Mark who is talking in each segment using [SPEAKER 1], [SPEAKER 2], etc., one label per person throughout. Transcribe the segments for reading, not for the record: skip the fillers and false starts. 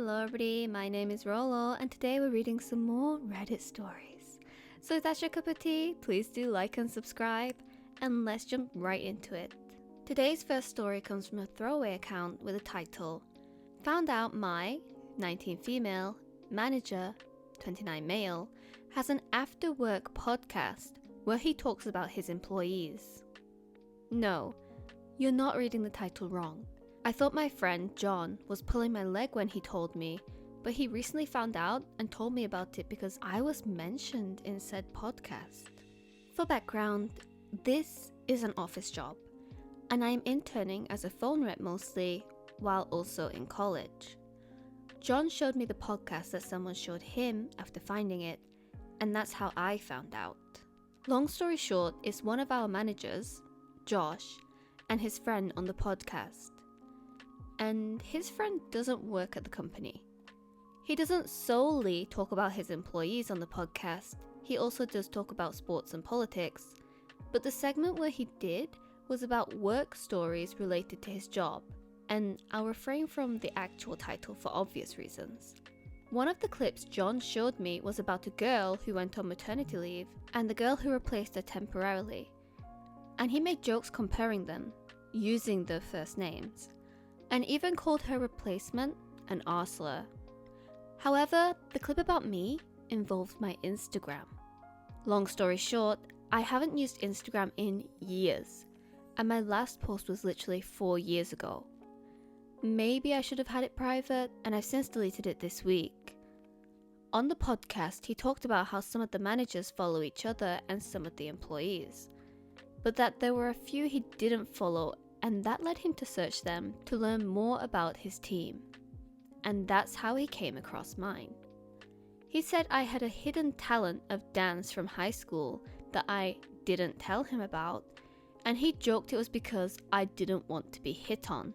[SPEAKER 1] Hello everybody, my name is Rolo and today we're reading some more Reddit stories. So if that's your cup of tea, please do like and subscribe and let's jump right into it. Today's first story comes from a throwaway account with a title, Found out my, 19 female, manager, 29 male, has an after work podcast where he talks about his employees. No, you're not reading the title wrong. I thought my friend John was pulling my leg when he told me, but he recently found out and told me about it because I was mentioned in said podcast. For background, this is an office job, and I am interning as a phone rep mostly, while also in college. John showed me the podcast that someone showed him after finding it, and that's how I found out. Long story short, is one of our managers, Josh, and his friend on the podcast. And his friend doesn't work at the company. He doesn't solely talk about his employees on the podcast, he also does talk about sports and politics, but the segment where he did was about work stories related to his job, and I'll refrain from the actual title for obvious reasons. One of the clips John showed me was about a girl who went on maternity leave and the girl who replaced her temporarily, and he made jokes comparing them, using their first names, and even called her replacement an arsler. However, the clip about me involved my Instagram. Long story short, I haven't used Instagram in years, and my last post was literally 4 years ago. Maybe I should have had it private, and I've since deleted it this week. On the podcast, he talked about how some of the managers follow each other and some of the employees, but that there were a few he didn't follow, and that led him to search them to learn more about his team. And that's how he came across mine. He said I had a hidden talent of dance from high school that I didn't tell him about, and he joked it was because I didn't want to be hit on.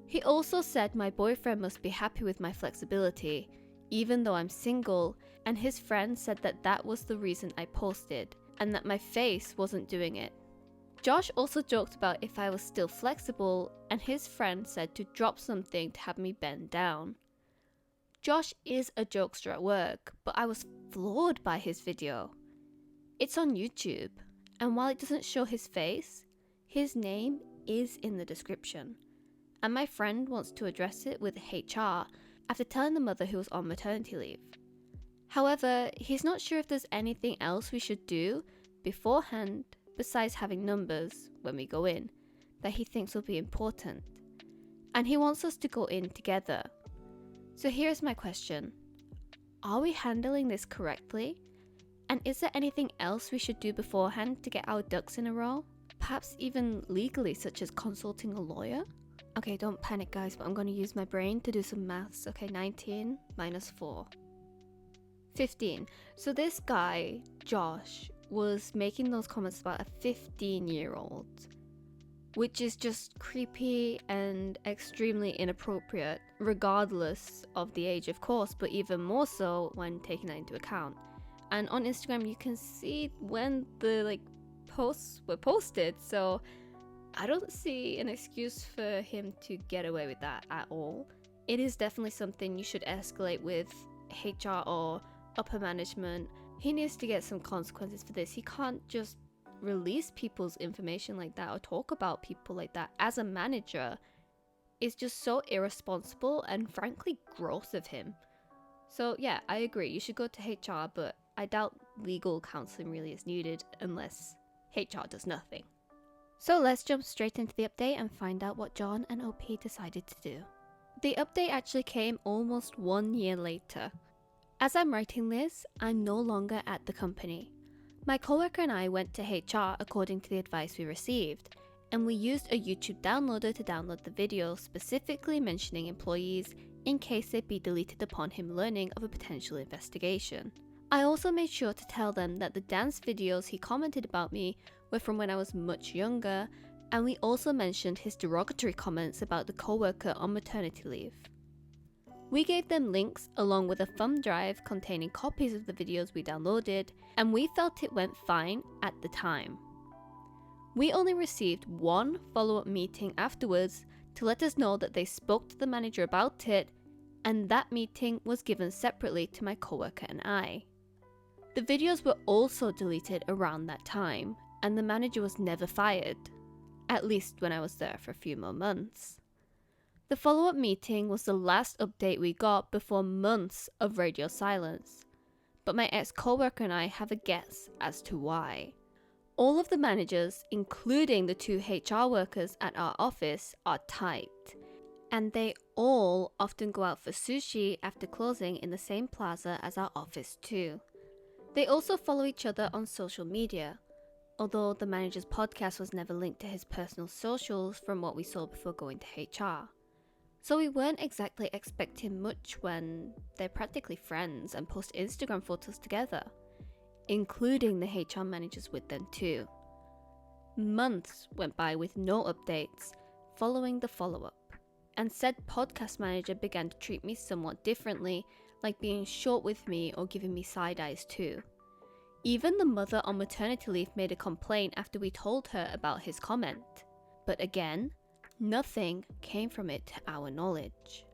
[SPEAKER 1] He also said my boyfriend must be happy with my flexibility, even though I'm single, and his friend said that that was the reason I posted, and that my face wasn't doing it. Josh also joked about if I was still flexible, and his friend said to drop something to have me bend down. Josh is a jokester at work, but I was floored by his video. It's on YouTube, and while it doesn't show his face, his name is in the description. And my friend wants to address it with HR after telling the mother who was on maternity leave. However, he's not sure if there's anything else we should do beforehand besides having numbers when we go in that he thinks will be important, and he wants us to go in together. So here's my question: are we handling this correctly? And is there anything else we should do beforehand to get our ducks in a row? Perhaps even legally, such as consulting a lawyer? Okay, don't panic guys, but I'm going to use my brain to do some maths. Okay, 19 minus 4. 15. So this guy, Josh, was making those comments about a 15-year-old, which is just creepy and extremely inappropriate, regardless of the age, of course, but even more so when taking that into account. And on Instagram, you can see when the posts were posted, so I don't see an excuse for him to get away with that at all. It is definitely something you should escalate with HR or upper management. He needs to get some consequences for this. He can't just release people's information like that or talk about people like that as a manager. It's just so irresponsible and frankly gross of him. So yeah, I agree, you should go to HR, but I doubt legal counseling really is needed unless HR does nothing. So let's jump straight into the update and find out what John and OP decided to do. The update actually came almost 1 year later. As I'm writing this, I'm no longer at the company. My coworker and I went to HR according to the advice we received, and we used a YouTube downloader to download the video specifically mentioning employees in case they'd be deleted upon him learning of a potential investigation. I also made sure to tell them that the dance videos he commented about me were from when I was much younger, and we also mentioned his derogatory comments about the coworker on maternity leave. We gave them links along with a thumb drive containing copies of the videos we downloaded, and we felt it went fine at the time. We only received one follow-up meeting afterwards to let us know that they spoke to the manager about it and that meeting was given separately to my coworker and I. The videos were also deleted around that time, and the manager was never fired, at least when I was there for a few more months. The follow-up meeting was the last update we got before months of radio silence, but my ex-coworker and I have a guess as to why. All of the managers, including the 2 HR workers at our office, are tight, and they all often go out for sushi after closing in the same plaza as our office too. They also follow each other on social media, although the manager's podcast was never linked to his personal socials from what we saw before going to HR. So we weren't exactly expecting much when they're practically friends and post Instagram photos together, including the HR managers with them too. Months went by with no updates following the follow-up, and said podcast manager began to treat me somewhat differently, like being short with me or giving me side eyes too. Even the mother on maternity leave made a complaint after we told her about his comment. But again, nothing came from it to our knowledge.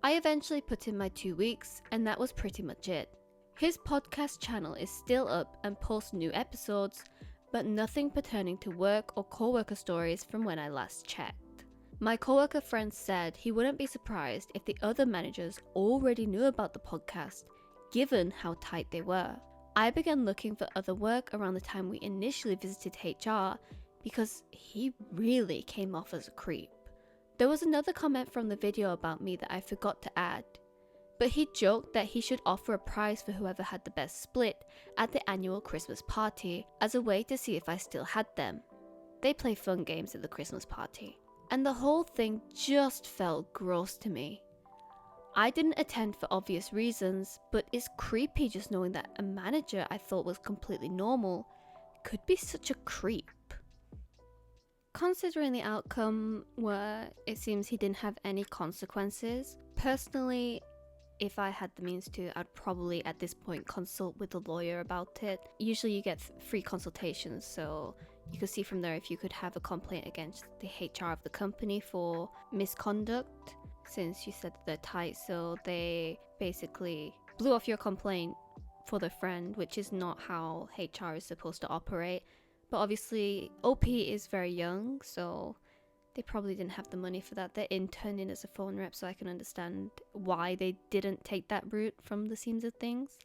[SPEAKER 1] I eventually put in my 2 weeks, and that was pretty much it. His podcast channel is still up and posts new episodes, but nothing pertaining to work or coworker stories from when I last checked. My coworker friend said he wouldn't be surprised if the other managers already knew about the podcast, given how tight they were. I began looking for other work around the time we initially visited HR because he really came off as a creep. There was another comment from the video about me that I forgot to add, but he joked that he should offer a prize for whoever had the best split at the annual Christmas party as a way to see if I still had them. They play fun games at the Christmas party. And the whole thing just felt gross to me. I didn't attend for obvious reasons, but it's creepy just knowing that a manager I thought was completely normal could be such a creep. Considering the outcome where it seems he didn't have any consequences, personally, if I had the means to, I'd probably at this point consult with a lawyer about it. Usually you get free consultations, so you could see from there if you could have a complaint against the HR of the company for misconduct, since you said they're tight, so they basically blew off your complaint for their friend, which is not how HR is supposed to operate. But obviously OP is very young, so they probably didn't have the money for that. They're interning as a phone rep, so I can understand why they didn't take that route from the seams of things.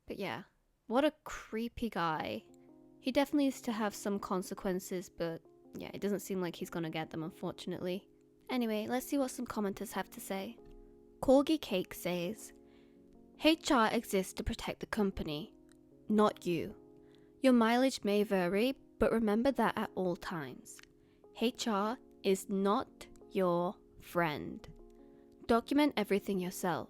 [SPEAKER 1] But yeah, what a creepy guy. He definitely needs to have some consequences, but yeah, it doesn't seem like he's gonna get them, unfortunately. Anyway, let's see what some commenters have to say. Corgi Cake says, HR exists to protect the company, not you. Your mileage may vary, but remember that at all times. HR is not your friend. Document everything yourself.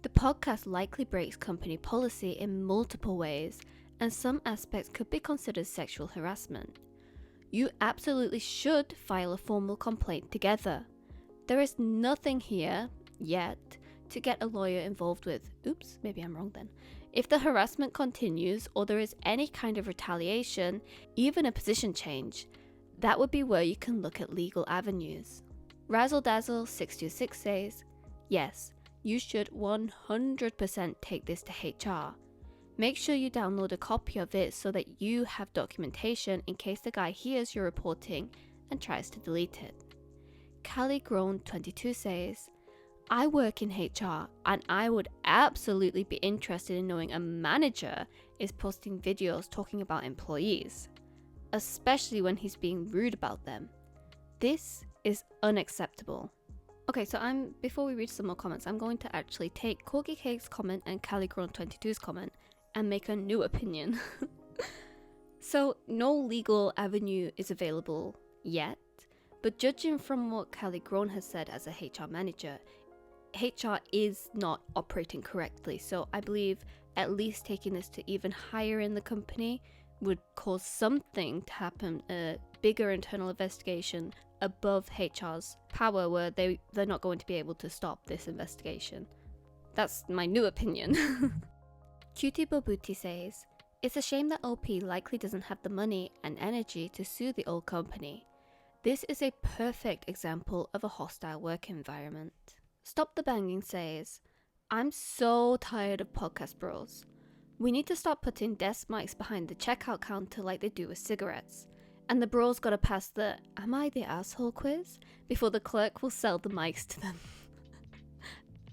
[SPEAKER 1] The podcast likely breaks company policy in multiple ways, and some aspects could be considered sexual harassment. You absolutely should file a formal complaint together. There is nothing here, yet, to get a lawyer involved with. Oops, maybe I'm wrong then. If the harassment continues or there is any kind of retaliation, even a position change, that would be where you can look at legal avenues. Razzle Dazzle 626 says, yes, you should 100% take this to HR. Make sure you download a copy of it so that you have documentation in case the guy hears your reporting and tries to delete it. Callie Grown 22 says, I work in HR and I would absolutely be interested in knowing a manager is posting videos talking about employees, especially when he's being rude about them. This is unacceptable. Okay, so before we read some more comments, I'm going to actually take Corgi Cake's comment and Callie Grown 22's comment and make a new opinion. So no legal avenue is available yet, but judging from what Callie Grown has said as a HR manager, HR is not operating correctly. So I believe at least taking this to even higher in the company would cause something to happen, a bigger internal investigation above HR's power where they're not going to be able to stop this investigation. That's my new opinion. Cutie Bobuti says, it's a shame that OP likely doesn't have the money and energy to sue the old company. This is a perfect example of a hostile work environment. Stop the Banging says, I'm so tired of podcast bros. We need to stop putting desk mics behind the checkout counter like they do with cigarettes. And the bros gotta pass the "Am I the asshole" quiz before the clerk will sell the mics to them.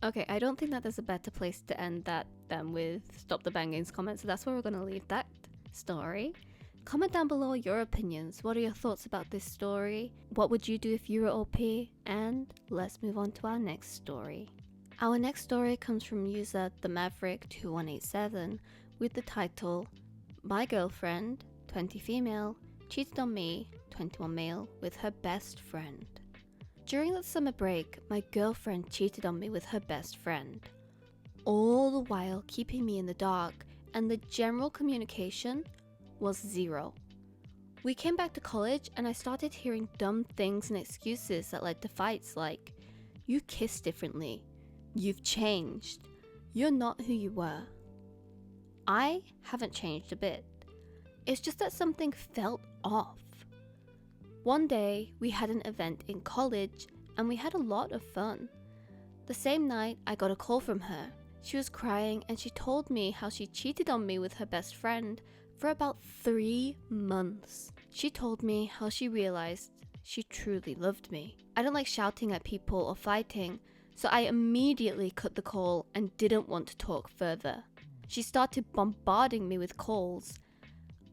[SPEAKER 1] Okay, I don't think that there's a better place to end that than with Stop the Banging's comment, so that's where we're gonna leave that story. Comment down below your opinions. What are your thoughts about this story? What would you do if you were OP? And let's move on to our next story. Our next story comes from user The Maverick 2187 with the title My girlfriend, 20 female, cheated on me, 21 male, with her best friend. During the summer break, my girlfriend cheated on me with her best friend, all the while keeping me in the dark, and the general communication was zero. We came back to college and I started hearing dumb things and excuses that led to fights like, "You kiss differently," "You've changed," "You're not who you were." I haven't changed a bit. It's just that something felt off. One day, we had an event in college and we had a lot of fun. The same night, I got a call from her. She was crying and she told me how she cheated on me with her best friend for about 3 months. She told me how she realized she truly loved me. I don't like shouting at people or fighting, so I immediately cut the call and didn't want to talk further. She started bombarding me with calls.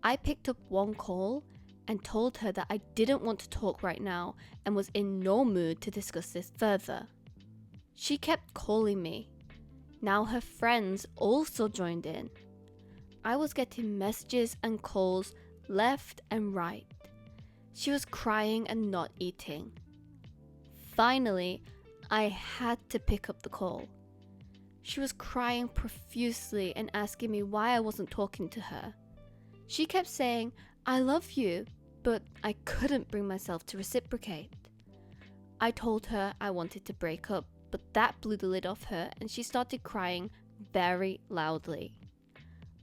[SPEAKER 1] I picked up one call and told her that I didn't want to talk right now and was in no mood to discuss this further. She kept calling me. Now her friends also joined in. I was getting messages and calls left and right. She was crying and not eating. Finally, I had to pick up the call. She was crying profusely and asking me why I wasn't talking to her. She kept saying, "I love you," but I couldn't bring myself to reciprocate. I told her I wanted to break up, but that blew the lid off her and she started crying very loudly.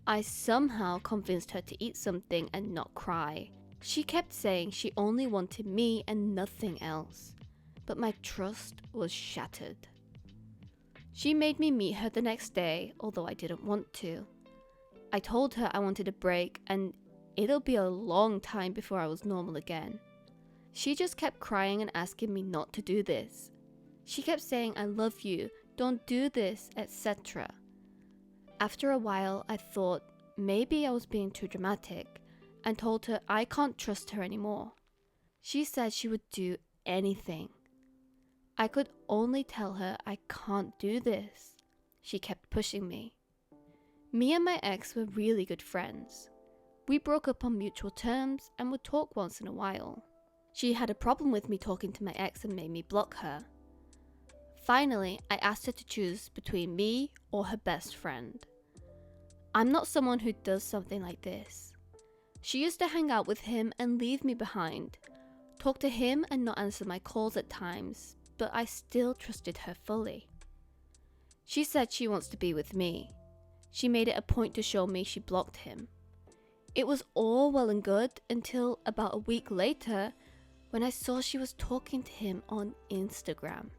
[SPEAKER 1] I somehow convinced her to eat something and not cry. She kept saying she only wanted me and nothing else, but my trust was shattered. She made me meet her the next day, although I didn't want to. I told her I wanted a break and it'll be a long time before I was normal again. She just kept crying and asking me not to do this. She kept saying, "I love you, don't do this," etc. After a while, I thought maybe I was being too dramatic and told her I can't trust her anymore. She said she would do anything. I could only tell her I can't do this. She kept pushing me. Me and my ex were really good friends. We broke up on mutual terms and would talk once in a while. She had a problem with me talking to my ex and made me block her. Finally, I asked her to choose between me or her best friend. I'm not someone who does something like this. She used to hang out with him and leave me behind, talk to him and not answer my calls at times, but I still trusted her fully. She said she wants to be with me. She made it a point to show me she blocked him. It was all well and good until about a week later when I saw she was talking to him on Instagram.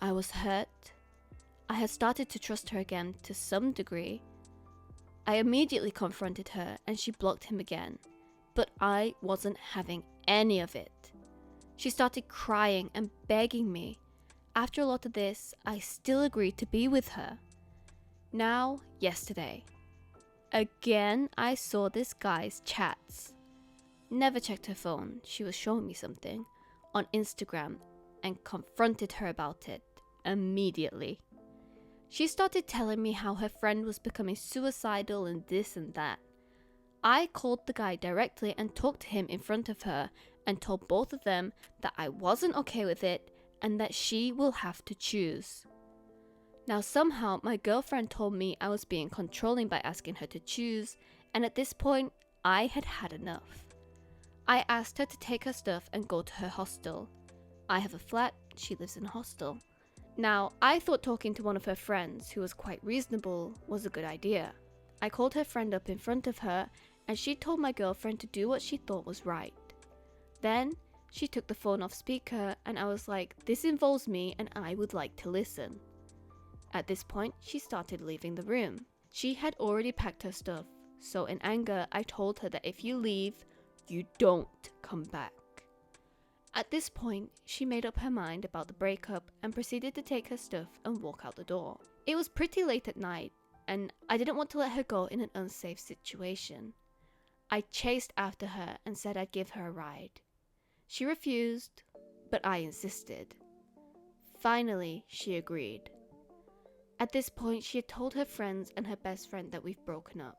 [SPEAKER 1] I was hurt. I had started to trust her again to some degree. I immediately confronted her and she blocked him again, but I wasn't having any of it. She started crying and begging me. After a lot of this, I still agreed to be with her. Now, yesterday, again I saw this guy's chats. Never checked her phone, she was showing me something, on Instagram and confronted her about it immediately. She started telling me how her friend was becoming suicidal and this and that. I called the guy directly and talked to him in front of her and told both of them that I wasn't okay with it and that she will have to choose. Now somehow my girlfriend told me I was being controlling by asking her to choose, and at this point I had had enough. I asked her to take her stuff and go to her hostel. I have a flat, she lives in a hostel. Now, I thought talking to one of her friends, who was quite reasonable, was a good idea. I called her friend up in front of her, and she told my girlfriend to do what she thought was right. Then, She took the phone off speaker and I was like, this involves me and I would like to listen. At this point, she started leaving the room. She had already packed her stuff, so in anger, I told her that if you leave, you don't come back. At this point, she made up her mind about the breakup and proceeded to take her stuff and walk out the door. It was pretty late at night, and I didn't want to let her go in an unsafe situation. I chased after her and said I'd give her a ride. She refused, but I insisted. Finally, she agreed. At this point, she had told her friends and her best friend that we've broken up.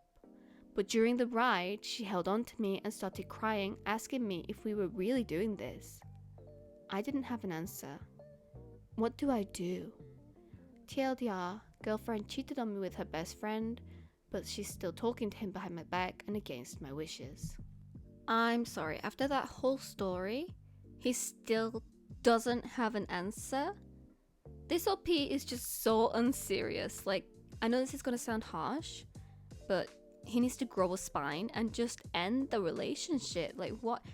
[SPEAKER 1] But during the ride, she held on to me and started crying, asking me if we were really doing this. I didn't have an answer. What do I do? TLDR, girlfriend cheated on me with her best friend, but she's still talking to him behind my back and against my wishes. I'm sorry, after that whole story, he still doesn't have an answer? This OP is just so unserious. Like, I know this is gonna sound harsh, but he needs to grow a spine and just end the relationship. Like, what?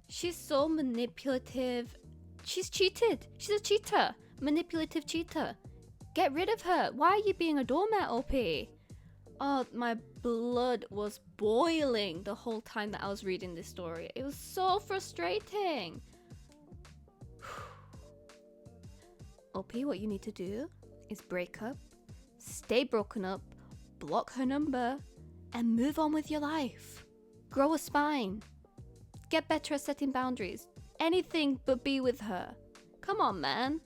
[SPEAKER 1] She's so manipulative. She's cheated. She's a cheater. Manipulative cheater. Get rid of her. Why are you being a doormat, OP? Oh, my blood was boiling the whole time that I was reading this story. It was so frustrating. OP, what you need to do is break up, stay broken up, block her number, and move on with your life. Grow a spine. Get better at setting boundaries. Anything but be with her. Come on, man.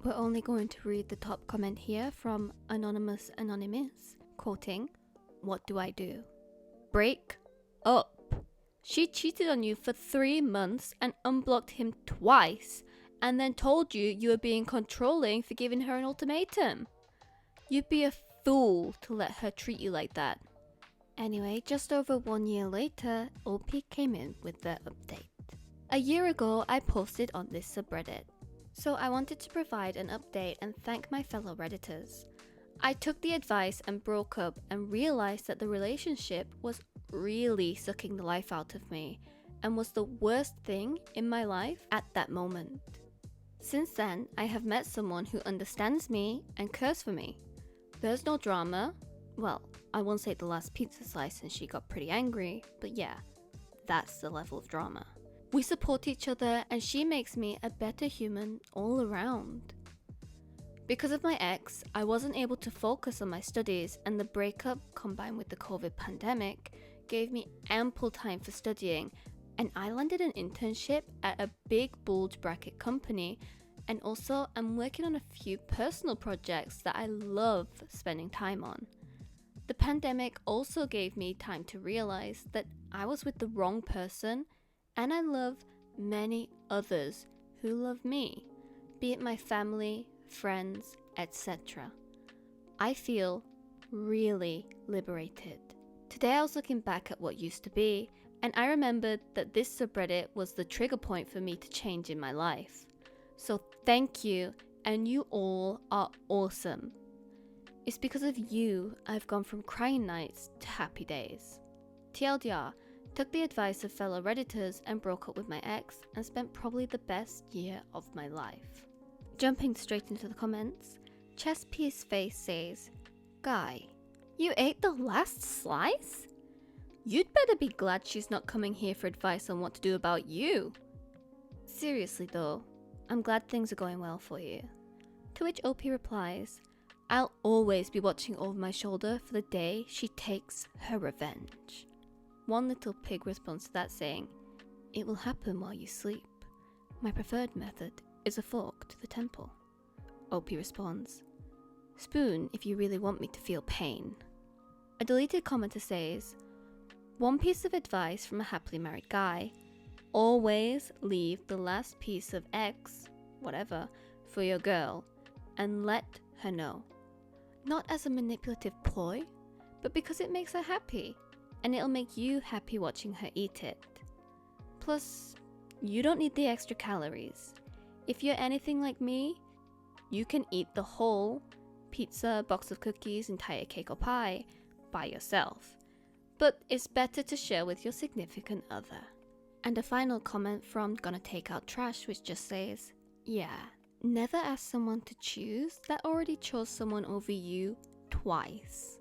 [SPEAKER 1] We're only going to read the top comment here from Anonymous, quoting, "What do I do? Break up. She cheated on you for 3 months and unblocked him twice, and then told you were being controlling for giving her an ultimatum. You'd be a fool to let her treat you like that." Anyway, just over 1 year later, OP came in with the update. A year ago, I posted on this subreddit, so I wanted to provide an update and thank my fellow Redditors. I took the advice and broke up and realized that the relationship was really sucking the life out of me and was the worst thing in my life at that moment. Since then, I have met someone who understands me and cares for me. There's no drama. Well, I won't say the last pizza slice and she got pretty angry, but yeah, that's the level of drama. We support each other and she makes me a better human all around. Because of my ex, I wasn't able to focus on my studies, and the breakup combined with the COVID pandemic gave me ample time for studying, and I landed an internship at a big bulge bracket company, and also I'm working on a few personal projects that I love spending time on. The pandemic also gave me time to realize that I was with the wrong person, and I love many others who love me, be it my family, friends, etc. I feel really liberated. Today I was looking back at what used to be, and I remembered that this subreddit was the trigger point for me to change in my life. So thank you, and you all are awesome. It's because of you I've gone from crying nights to happy days. TLDR, took the advice of fellow Redditors and broke up with my ex and spent probably the best year of my life. Jumping straight into the comments, Chess Piece Face says, "Guy, you ate the last slice? You'd better be glad she's not coming here for advice on what to do about you." Seriously though, I'm glad things are going well for you. To which OP replies, "I'll always be watching over my shoulder for the day she takes her revenge." One little pig responds to that saying, "It will happen while you sleep. My preferred method is a fork to the temple." OP responds, "Spoon if you really want me to feel pain." A deleted commenter says, "One piece of advice from a happily married guy, always leave the last piece of X, whatever, for your girl and let her know. Not as a manipulative ploy, but because it makes her happy. And it'll make you happy watching her eat it. Plus, you don't need the extra calories. If you're anything like me, you can eat the whole pizza, box of cookies, entire cake or pie by yourself. But it's better to share with your significant other." And a final comment from Gonna Take Out Trash, which just says, yeah, never ask someone to choose that already chose someone over you twice.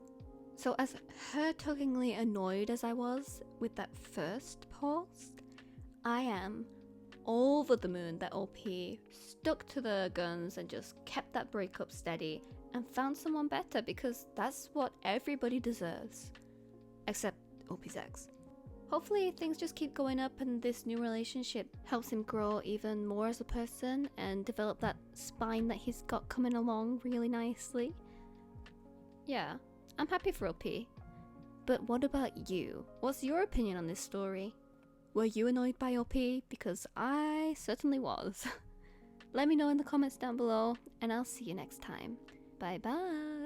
[SPEAKER 1] So as hurt-tuggingly annoyed as I was with that first post, I am over the moon that OP stuck to the guns and just kept that breakup steady and found someone better, because that's what everybody deserves. Except OP's ex. Hopefully things just keep going up and this new relationship helps him grow even more as a person and develop that spine that he's got coming along really nicely. Yeah, I'm happy for OP. But what about you? What's your opinion on this story? Were you annoyed by OP? Because I certainly was. Let me know in the comments down below, and I'll see you next time. Bye bye!